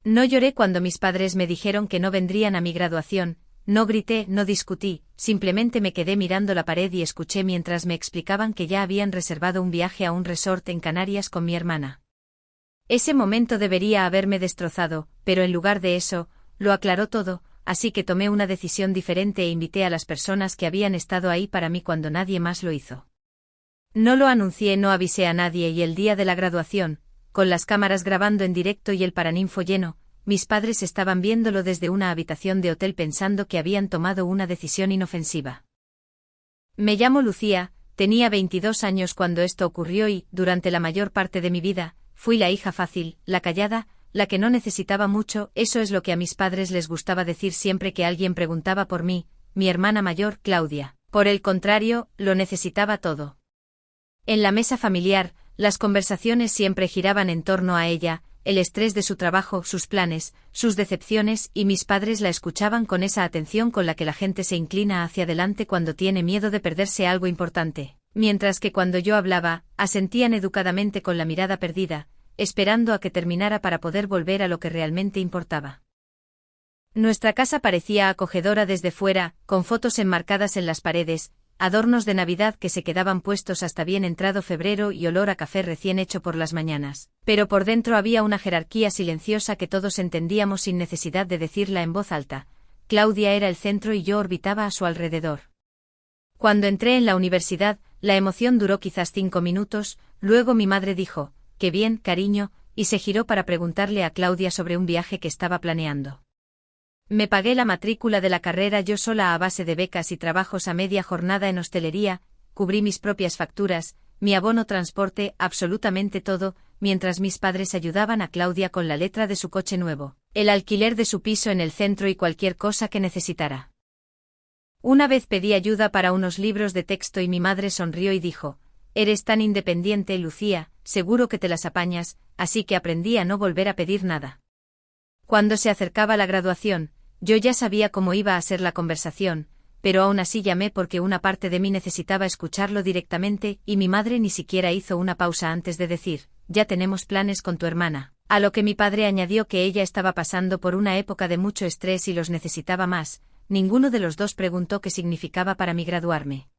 No lloré cuando mis padres me dijeron que no vendrían a mi graduación, no grité, no discutí, simplemente me quedé mirando la pared y escuché mientras me explicaban que ya habían reservado un viaje a un resort en Canarias con mi hermana. Ese momento debería haberme destrozado, pero en lugar de eso, lo aclaró todo, así que tomé una decisión diferente e invité a las personas que habían estado ahí para mí cuando nadie más lo hizo. No lo anuncié, no avisé a nadie y el día de la graduación, con las cámaras grabando en directo y el Paraninfo lleno, mis padres estaban viéndolo desde una habitación de hotel pensando que habían tomado una decisión inofensiva. Me llamo Lucía, tenía 22 años cuando esto ocurrió y, durante la mayor parte de mi vida, fui la hija fácil, la callada, la que no necesitaba mucho, eso es lo que a mis padres les gustaba decir siempre que alguien preguntaba por mí, mi hermana mayor, Claudia. Por el contrario, lo necesitaba todo. En la mesa familiar, las conversaciones siempre giraban en torno a ella, el estrés de su trabajo, sus planes, sus decepciones y mis padres la escuchaban con esa atención con la que la gente se inclina hacia adelante cuando tiene miedo de perderse algo importante, mientras que cuando yo hablaba, asentían educadamente con la mirada perdida, esperando a que terminara para poder volver a lo que realmente importaba. Nuestra casa parecía acogedora desde fuera, con fotos enmarcadas en las paredes, adornos de Navidad que se quedaban puestos hasta bien entrado febrero y olor a café recién hecho por las mañanas, pero por dentro había una jerarquía silenciosa que todos entendíamos sin necesidad de decirla en voz alta. Claudia era el centro y yo orbitaba a su alrededor. Cuando entré en la universidad, la emoción duró quizás 5 minutos, luego mi madre dijo, «Qué bien, cariño», y se giró para preguntarle a Claudia sobre un viaje que estaba planeando. Me pagué la matrícula de la carrera yo sola a base de becas y trabajos a media jornada en hostelería, cubrí mis propias facturas, mi abono transporte, absolutamente todo, mientras mis padres ayudaban a Claudia con la letra de su coche nuevo, el alquiler de su piso en el centro y cualquier cosa que necesitara. Una vez pedí ayuda para unos libros de texto y mi madre sonrió y dijo, «Eres tan independiente, Lucía, seguro que te las apañas», así que aprendí a no volver a pedir nada. Cuando se acercaba la graduación, yo ya sabía cómo iba a ser la conversación, pero aún así llamé porque una parte de mí necesitaba escucharlo directamente y mi madre ni siquiera hizo una pausa antes de decir, «Ya tenemos planes con tu hermana», a lo que mi padre añadió que ella estaba pasando por una época de mucho estrés y los necesitaba más. Ninguno de los dos preguntó qué significaba para mí graduarme.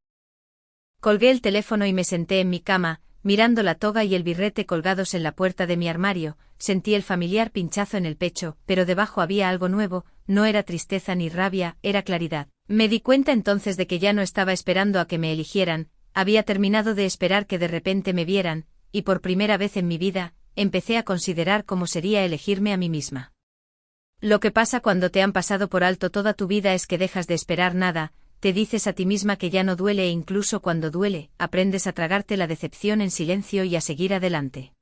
Colgué el teléfono y me senté en mi cama, mirando la toga y el birrete colgados en la puerta de mi armario, sentí el familiar pinchazo en el pecho, pero debajo había algo nuevo, no era tristeza ni rabia, era claridad. Me di cuenta entonces de que ya no estaba esperando a que me eligieran, había terminado de esperar que de repente me vieran, y por primera vez en mi vida, empecé a considerar cómo sería elegirme a mí misma. Lo que pasa cuando te han pasado por alto toda tu vida es que dejas de esperar nada, te dices a ti misma que ya no duele e incluso cuando duele, aprendes a tragarte la decepción en silencio y a seguir adelante.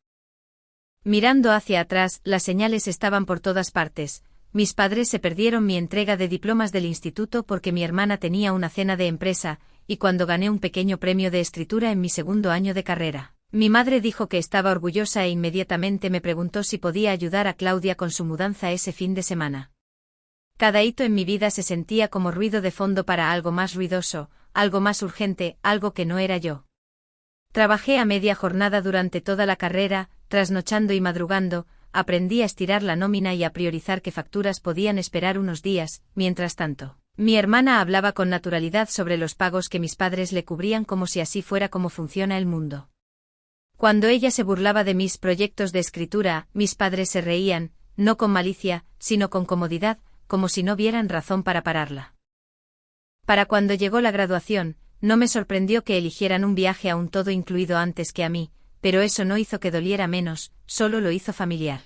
Mirando hacia atrás, las señales estaban por todas partes. Mis padres se perdieron mi entrega de diplomas del instituto porque mi hermana tenía una cena de empresa, y cuando gané un pequeño premio de escritura en mi 2.º año de carrera. Mi madre dijo que estaba orgullosa e inmediatamente me preguntó si podía ayudar a Claudia con su mudanza ese fin de semana. Cada hito en mi vida se sentía como ruido de fondo para algo más ruidoso, algo más urgente, algo que no era yo. Trabajé a media jornada durante toda la carrera, trasnochando y madrugando, aprendí a estirar la nómina y a priorizar qué facturas podían esperar unos días. Mientras tanto, mi hermana hablaba con naturalidad sobre los pagos que mis padres le cubrían como si así fuera como funciona el mundo. Cuando ella se burlaba de mis proyectos de escritura, mis padres se reían, no con malicia, sino con comodidad, como si no vieran razón para pararla. Para cuando llegó la graduación, no me sorprendió que eligieran un viaje a un todo incluido antes que a mí, pero eso no hizo que doliera menos, solo lo hizo familiar.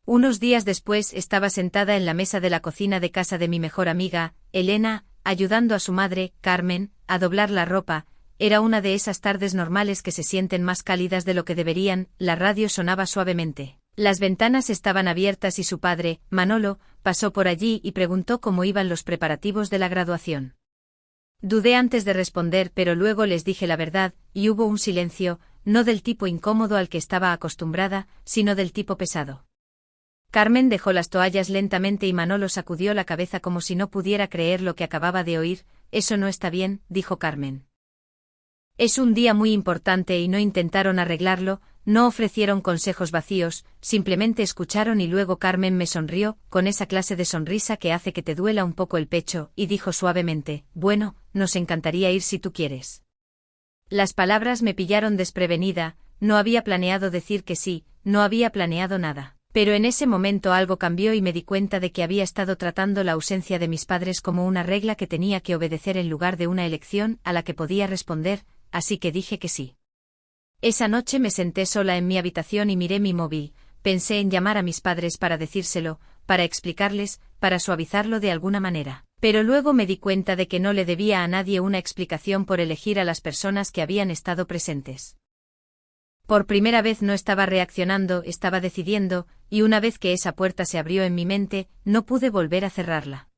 Unos días después estaba sentada en la mesa de la cocina de casa de mi mejor amiga, Elena, ayudando a su madre, Carmen, a doblar la ropa. Era una de esas tardes normales que se sienten más cálidas de lo que deberían, la radio sonaba suavemente. Las ventanas estaban abiertas y su padre, Manolo, pasó por allí y preguntó cómo iban los preparativos de la graduación. Dudé antes de responder, pero luego les dije la verdad, y hubo un silencio, no del tipo incómodo al que estaba acostumbrada, sino del tipo pesado. Carmen dejó las toallas lentamente y Manolo sacudió la cabeza como si no pudiera creer lo que acababa de oír. «Eso no está bien», dijo Carmen. «Es un día muy importante y no intentaron arreglarlo», no ofrecieron consejos vacíos, simplemente escucharon y luego Carmen me sonrió, con esa clase de sonrisa que hace que te duela un poco el pecho, y dijo suavemente, bueno, nos encantaría ir si tú quieres. Las palabras me pillaron desprevenida, no había planeado decir que sí, no había planeado nada. Pero en ese momento algo cambió y me di cuenta de que había estado tratando la ausencia de mis padres como una regla que tenía que obedecer en lugar de una elección a la que podía responder, así que dije que sí. Esa noche me senté sola en mi habitación y miré mi móvil, pensé en llamar a mis padres para decírselo, para explicarles, para suavizarlo de alguna manera. Pero luego me di cuenta de que no le debía a nadie una explicación por elegir a las personas que habían estado presentes. Por primera vez no estaba reaccionando, estaba decidiendo, y una vez que esa puerta se abrió en mi mente, no pude volver a cerrarla.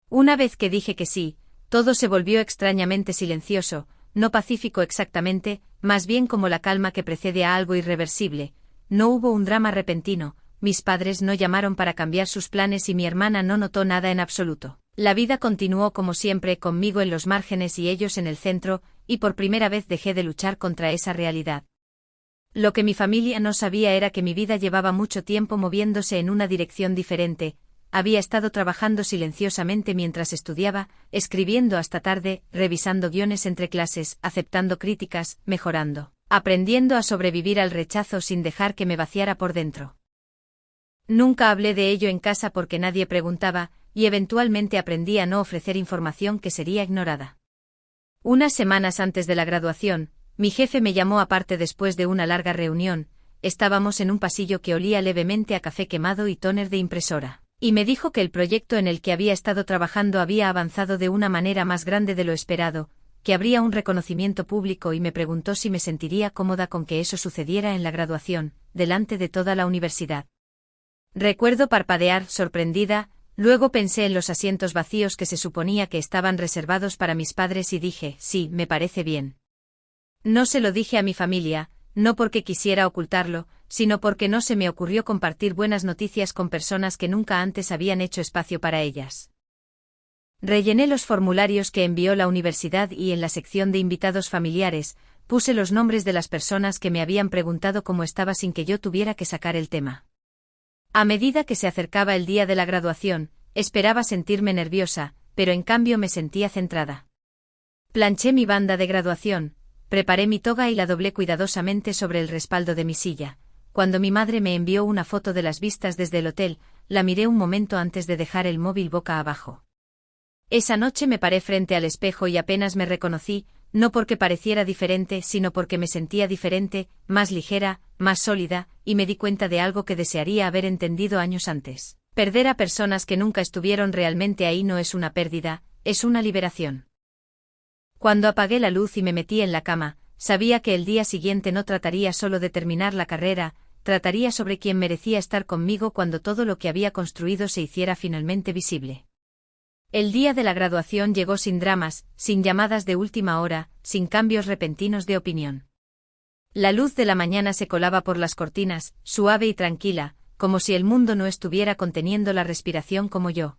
Una vez que dije que sí, todo se volvió extrañamente silencioso, no pacífico exactamente, más bien como la calma que precede a algo irreversible. No hubo un drama repentino, mis padres no llamaron para cambiar sus planes y mi hermana no notó nada en absoluto. La vida continuó como siempre, conmigo en los márgenes y ellos en el centro, y por primera vez dejé de luchar contra esa realidad. Lo que mi familia no sabía era que mi vida llevaba mucho tiempo moviéndose en una dirección diferente. Había estado trabajando silenciosamente mientras estudiaba, escribiendo hasta tarde, revisando guiones entre clases, aceptando críticas, mejorando, aprendiendo a sobrevivir al rechazo sin dejar que me vaciara por dentro. Nunca hablé de ello en casa porque nadie preguntaba, y eventualmente aprendí a no ofrecer información que sería ignorada. Unas semanas antes de la graduación, mi jefe me llamó aparte después de una larga reunión. Estábamos en un pasillo que olía levemente a café quemado y tóner de impresora, y me dijo que el proyecto en el que había estado trabajando había avanzado de una manera más grande de lo esperado, que habría un reconocimiento público y me preguntó si me sentiría cómoda con que eso sucediera en la graduación, delante de toda la universidad. Recuerdo parpadear, sorprendida, luego pensé en los asientos vacíos que se suponía que estaban reservados para mis padres y dije, sí, me parece bien. No se lo dije a mi familia, no porque quisiera ocultarlo, sino porque no se me ocurrió compartir buenas noticias con personas que nunca antes habían hecho espacio para ellas. Rellené los formularios que envió la universidad y en la sección de invitados familiares, puse los nombres de las personas que me habían preguntado cómo estaba sin que yo tuviera que sacar el tema. A medida que se acercaba el día de la graduación, esperaba sentirme nerviosa, pero en cambio me sentía centrada. Planché mi banda de graduación. Preparé mi toga y la doblé cuidadosamente sobre el respaldo de mi silla. Cuando mi madre me envió una foto de las vistas desde el hotel, la miré un momento antes de dejar el móvil boca abajo. Esa noche me paré frente al espejo y apenas me reconocí, no porque pareciera diferente, sino porque me sentía diferente, más ligera, más sólida, y me di cuenta de algo que desearía haber entendido años antes. Perder a personas que nunca estuvieron realmente ahí no es una pérdida, es una liberación. Cuando apagué la luz y me metí en la cama, sabía que el día siguiente no trataría solo de terminar la carrera, trataría sobre quién merecía estar conmigo cuando todo lo que había construido se hiciera finalmente visible. El día de la graduación llegó sin dramas, sin llamadas de última hora, sin cambios repentinos de opinión. La luz de la mañana se colaba por las cortinas, suave y tranquila, como si el mundo no estuviera conteniendo la respiración como yo.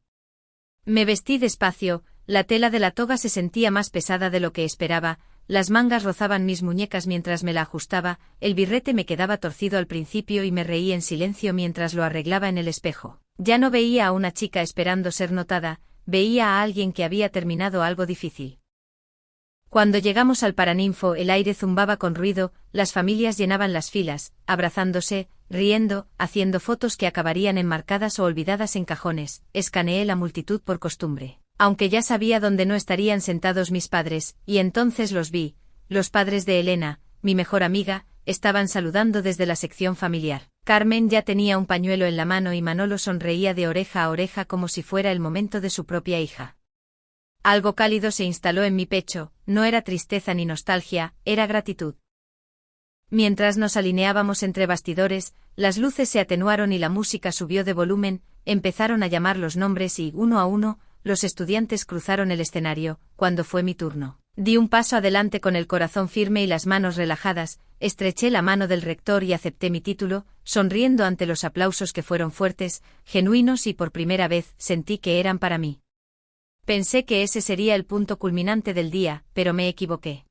Me vestí despacio. La tela de la toga se sentía más pesada de lo que esperaba, las mangas rozaban mis muñecas mientras me la ajustaba, el birrete me quedaba torcido al principio y me reí en silencio mientras lo arreglaba en el espejo. Ya no veía a una chica esperando ser notada, veía a alguien que había terminado algo difícil. Cuando llegamos al Paraninfo el aire zumbaba con ruido, las familias llenaban las filas, abrazándose, riendo, haciendo fotos que acabarían enmarcadas o olvidadas en cajones. Escaneé la multitud por costumbre. Aunque ya sabía dónde no estarían sentados mis padres, y entonces los vi, los padres de Elena, mi mejor amiga, estaban saludando desde la sección familiar. Carmen ya tenía un pañuelo en la mano y Manolo sonreía de oreja a oreja como si fuera el momento de su propia hija. Algo cálido se instaló en mi pecho, no era tristeza ni nostalgia, era gratitud. Mientras nos alineábamos entre bastidores, las luces se atenuaron y la música subió de volumen, empezaron a llamar los nombres y, uno a uno, los estudiantes cruzaron el escenario. Cuando fue mi turno, di un paso adelante con el corazón firme y las manos relajadas, estreché la mano del rector y acepté mi título, sonriendo ante los aplausos que fueron fuertes, genuinos y por primera vez sentí que eran para mí. Pensé que ese sería el punto culminante del día, pero me equivoqué.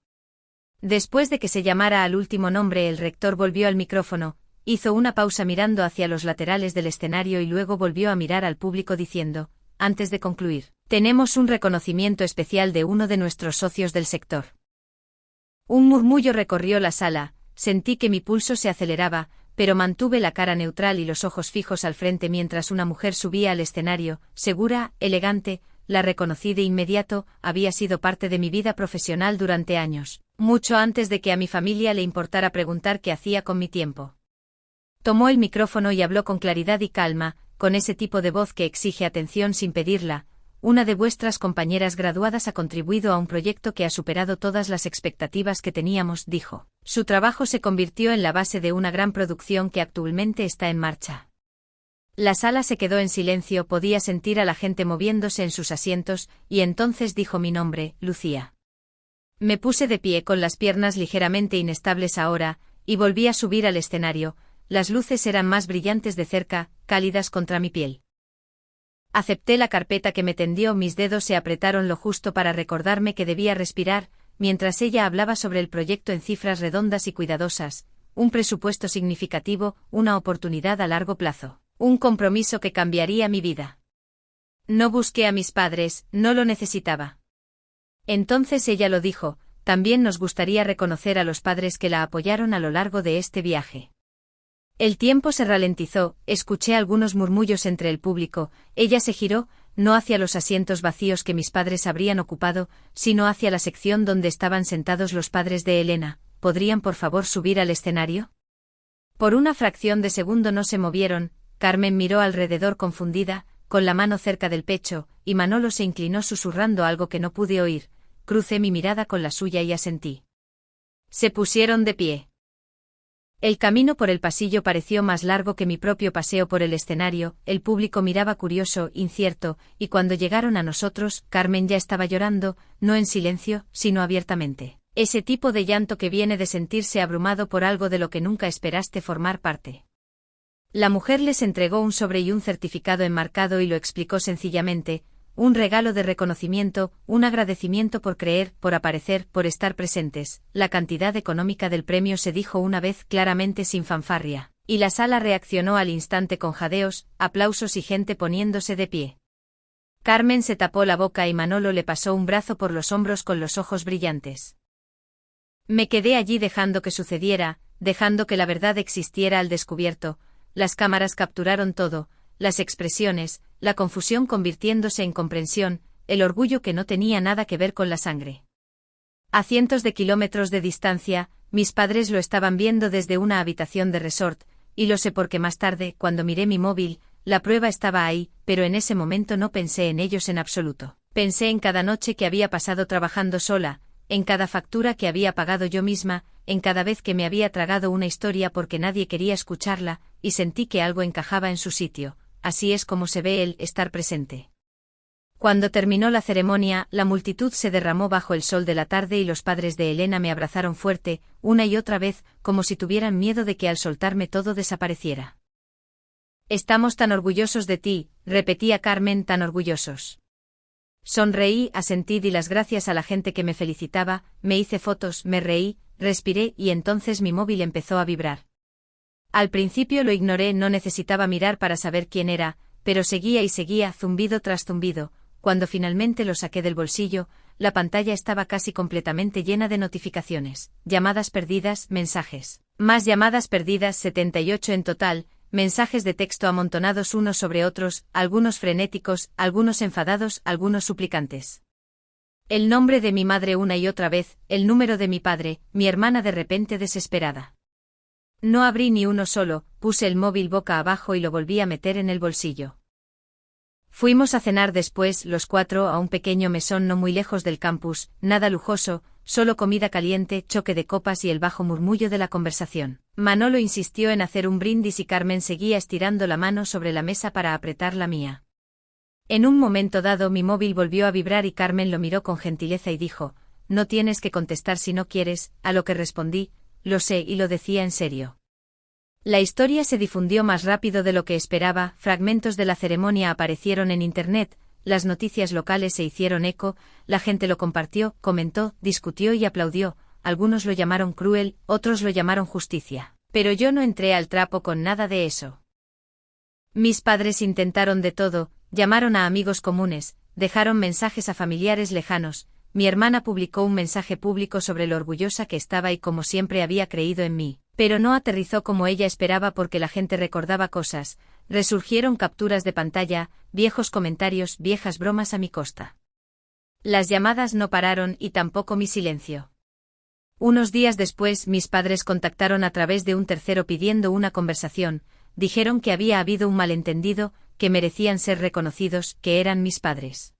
Después de que se llamara al último nombre, el rector volvió al micrófono, hizo una pausa mirando hacia los laterales del escenario y luego volvió a mirar al público diciendo, antes de concluir, tenemos un reconocimiento especial de uno de nuestros socios del sector. Un murmullo recorrió la sala, sentí que mi pulso se aceleraba, pero mantuve la cara neutral y los ojos fijos al frente mientras una mujer subía al escenario, segura, elegante. La reconocí de inmediato, había sido parte de mi vida profesional durante años, mucho antes de que a mi familia le importara preguntar qué hacía con mi tiempo. Tomó el micrófono y habló con claridad y calma, con ese tipo de voz que exige atención sin pedirla. Una de vuestras compañeras graduadas ha contribuido a un proyecto que ha superado todas las expectativas que teníamos, dijo. Su trabajo se convirtió en la base de una gran producción que actualmente está en marcha. La sala se quedó en silencio, podía sentir a la gente moviéndose en sus asientos, y entonces dijo mi nombre, Lucía. Me puse de pie con las piernas ligeramente inestables ahora, y volví a subir al escenario. Las luces eran más brillantes de cerca, cálidas contra mi piel. Acepté la carpeta que me tendió, mis dedos se apretaron lo justo para recordarme que debía respirar, mientras ella hablaba sobre el proyecto en cifras redondas y cuidadosas, un presupuesto significativo, una oportunidad a largo plazo. Un compromiso que cambiaría mi vida. No busqué a mis padres, no lo necesitaba. Entonces ella lo dijo, también nos gustaría reconocer a los padres que la apoyaron a lo largo de este viaje. El tiempo se ralentizó, escuché algunos murmullos entre el público, ella se giró, no hacia los asientos vacíos que mis padres habrían ocupado, sino hacia la sección donde estaban sentados los padres de Elena. ¿Podrían por favor subir al escenario? Por una fracción de segundo no se movieron. Carmen miró alrededor confundida, con la mano cerca del pecho, y Manolo se inclinó susurrando algo que no pude oír. Crucé mi mirada con la suya y asentí. Se pusieron de pie. El camino por el pasillo pareció más largo que mi propio paseo por el escenario, el público miraba curioso, incierto, y cuando llegaron a nosotros, Carmen ya estaba llorando, no en silencio, sino abiertamente. Ese tipo de llanto que viene de sentirse abrumado por algo de lo que nunca esperaste formar parte. La mujer les entregó un sobre y un certificado enmarcado y lo explicó sencillamente, un regalo de reconocimiento, un agradecimiento por creer, por aparecer, por estar presentes. La cantidad económica del premio se dijo una vez claramente sin fanfarria, y la sala reaccionó al instante con jadeos, aplausos y gente poniéndose de pie. Carmen se tapó la boca y Manolo le pasó un brazo por los hombros con los ojos brillantes. Me quedé allí dejando que sucediera, dejando que la verdad existiera al descubierto. Las cámaras capturaron todo, las expresiones, la confusión convirtiéndose en comprensión, el orgullo que no tenía nada que ver con la sangre. A cientos de kilómetros de distancia, mis padres lo estaban viendo desde una habitación de resort, y lo sé porque más tarde, cuando miré mi móvil, la prueba estaba ahí, pero en ese momento no pensé en ellos en absoluto. Pensé en cada noche que había pasado trabajando sola, en cada factura que había pagado yo misma, en cada vez que me había tragado una historia porque nadie quería escucharla, y sentí que algo encajaba en su sitio. Así es como se ve el estar presente. Cuando terminó la ceremonia, la multitud se derramó bajo el sol de la tarde y los padres de Elena me abrazaron fuerte, una y otra vez, como si tuvieran miedo de que al soltarme todo desapareciera. Estamos tan orgullosos de ti, repetía Carmen, tan orgullosos. Sonreí, asentí, di las gracias a la gente que me felicitaba, me hice fotos, me reí, respiré y entonces mi móvil empezó a vibrar. Al principio lo ignoré, no necesitaba mirar para saber quién era, pero seguía y seguía, zumbido tras zumbido. Cuando finalmente lo saqué del bolsillo, la pantalla estaba casi completamente llena de notificaciones, llamadas perdidas, mensajes. Más llamadas perdidas, 78 en total, mensajes de texto amontonados unos sobre otros, algunos frenéticos, algunos enfadados, algunos suplicantes. El nombre de mi madre una y otra vez, el número de mi padre, mi hermana de repente desesperada. No abrí ni uno solo, puse el móvil boca abajo y lo volví a meter en el bolsillo. Fuimos a cenar después, los cuatro, a un pequeño mesón no muy lejos del campus, nada lujoso, solo comida caliente, choque de copas y el bajo murmullo de la conversación. Manolo insistió en hacer un brindis y Carmen seguía estirando la mano sobre la mesa para apretar la mía. En un momento dado mi móvil volvió a vibrar y Carmen lo miró con gentileza y dijo, «No tienes que contestar si no quieres», a lo que respondí, «Lo sé», y lo decía en serio. La historia se difundió más rápido de lo que esperaba, fragmentos de la ceremonia aparecieron en Internet, las noticias locales se hicieron eco, la gente lo compartió, comentó, discutió y aplaudió. algunos lo llamaron cruel, otros lo llamaron justicia. Pero yo no entré al trapo con nada de eso. Mis padres intentaron de todo, llamaron a amigos comunes, dejaron mensajes a familiares lejanos, mi hermana publicó un mensaje público sobre lo orgullosa que estaba y como siempre había creído en mí, pero no aterrizó como ella esperaba porque la gente recordaba cosas, resurgieron capturas de pantalla, viejos comentarios, viejas bromas a mi costa. Las llamadas no pararon y tampoco mi silencio. Unos días después mis padres contactaron a través de un tercero pidiendo una conversación, dijeron que había habido un malentendido, que merecían ser reconocidos, que eran mis padres.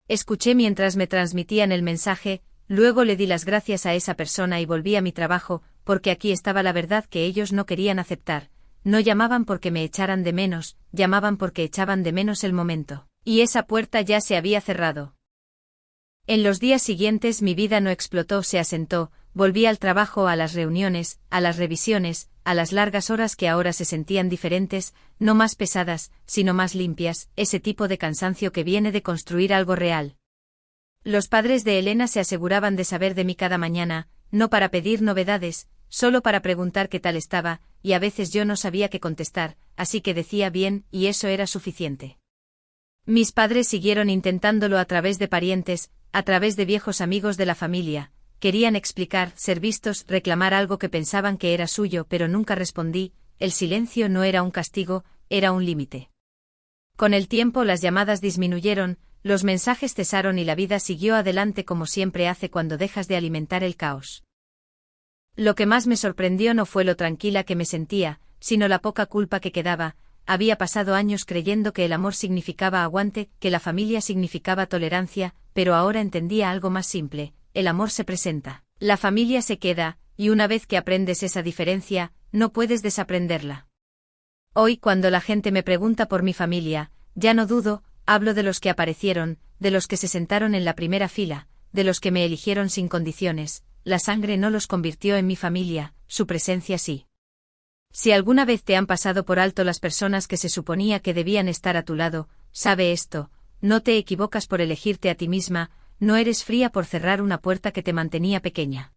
Escuché mientras me transmitían el mensaje, luego le di las gracias a esa persona y volví a mi trabajo, porque aquí estaba la verdad que ellos no querían aceptar, no llamaban porque me echaran de menos, llamaban porque echaban de menos el momento, y esa puerta ya se había cerrado. En los días siguientes mi vida no explotó, se asentó, volví al trabajo, a las reuniones, a las revisiones, a las largas horas que ahora se sentían diferentes, no más pesadas, sino más limpias, ese tipo de cansancio que viene de construir algo real. Los padres de Elena se aseguraban de saber de mí cada mañana, no para pedir novedades, solo para preguntar qué tal estaba, y a veces yo no sabía qué contestar, así que decía bien, y eso era suficiente. Mis padres siguieron intentándolo a través de parientes, a través de viejos amigos de la familia, querían explicar, ser vistos, reclamar algo que pensaban que era suyo, pero nunca respondí, el silencio no era un castigo, era un límite. Con el tiempo las llamadas disminuyeron, los mensajes cesaron y la vida siguió adelante como siempre hace cuando dejas de alimentar el caos. Lo que más me sorprendió no fue lo tranquila que me sentía, sino la poca culpa que quedaba. Había pasado años creyendo que el amor significaba aguante, que la familia significaba tolerancia, pero ahora entendía algo más simple, el amor se presenta, la familia se queda, y una vez que aprendes esa diferencia, no puedes desaprenderla. Hoy cuando la gente me pregunta por mi familia, ya no dudo, hablo de los que aparecieron, de los que se sentaron en la primera fila, de los que me eligieron sin condiciones, la sangre no los convirtió en mi familia, su presencia sí. Si alguna vez te han pasado por alto las personas que se suponía que debían estar a tu lado, sabe esto, no te equivocas por elegirte a ti misma, no eres fría por cerrar una puerta que te mantenía pequeña.